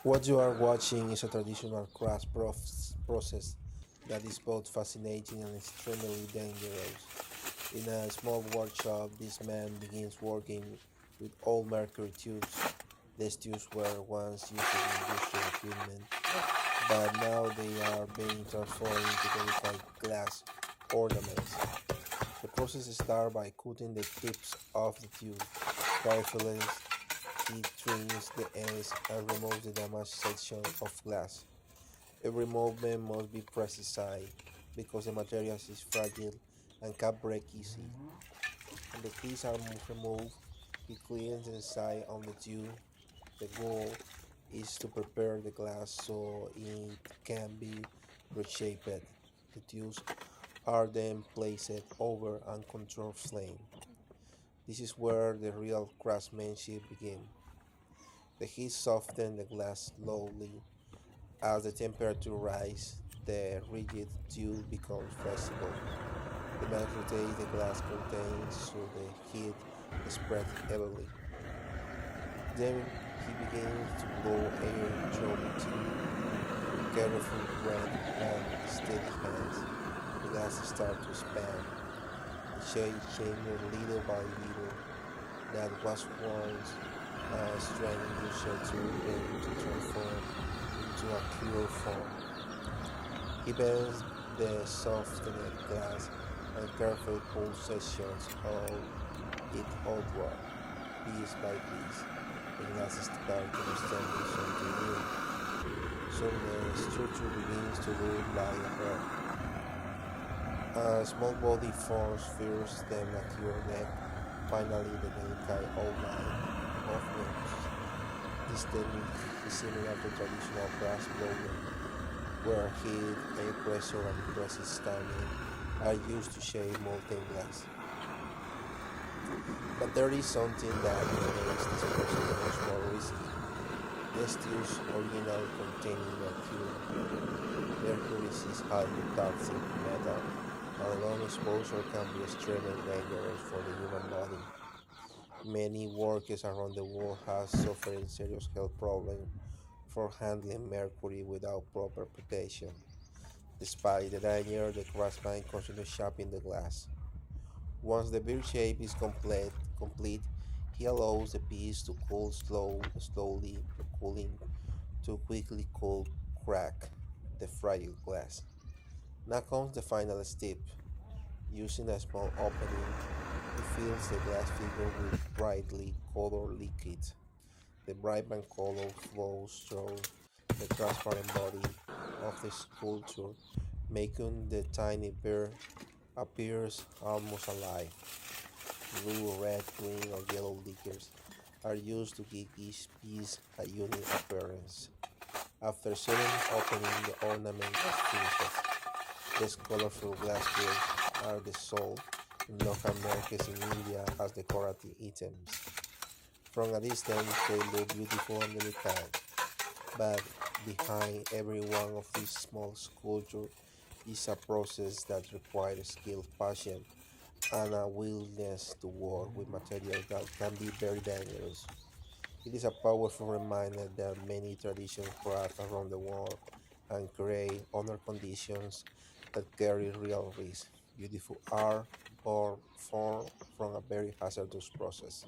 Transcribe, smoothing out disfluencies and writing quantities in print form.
What you are watching is a traditional process that is both fascinating and extremely dangerous. In a small workshop, this man begins working with old mercury tubes. These tubes were once used in industrial equipment, but now they are being transformed into delicate glass ornaments. The process starts by cutting the tips of the tube carefully. He trims the ends and removes the damaged section of glass. Every movement must be precise because the material is fragile and can break easy. When the tips are removed, he cleans the inside on the tube. The goal is to prepare the glass so it can be reshaped. The tubes are then placed over uncontrolled flame. This is where the real craftsmanship begins. The heat softens the glass slowly. As the temperature rises, the rigid tube becomes flexible. The man rotates the glass contents so the heat spreads evenly. Then he begins to blow air through the tube. With careful breath and steady hands, the glass starts to expand. The shape changes little by little. That was once a strand industrial tube begins to transform into a pure form. He bends the softened glass and carefully pulls sections of it outward, piece by piece. The glass starts to establish something new. Soon the structure begins to look like a heart. A small body forms first, then a cure neck, finally the delicate outline of wings. This technique is similar to traditional glassblowing, where heat, air pressure, and precise timing are used to shape molten glass. But there is something that makes this process much more risky. The steel's original containing mercury. Mercury is highly toxic metal, and long exposure can be extremely dangerous for the human body. Many workers around the world have suffered serious health problems for handling mercury without proper protection. Despite the danger, the craftsman continues shaping the glass. Once the beer shape is complete, he allows the piece to cool slowly, cooling to quickly cool crack the fragile glass. Now comes the final step. Using a small opening, he fills the glass figure with brightly colored liquid. The vibrant color flows through the transparent body of the sculpture, making the tiny bear appears almost alive. Blue, red, green, or yellow liquors are used to give each piece a unique appearance. After certain opening, the ornament is finished. These colorful glass beads are the sold in local markets in India as decorative items. From a distance, they look beautiful and delicate, but behind every one of these small sculptures is a process that requires skill, passion, and a willingness to work with materials that can be very dangerous. It is a powerful reminder that many traditions craft around the world and create under conditions that carry real risk. Beautiful art born from a very hazardous process.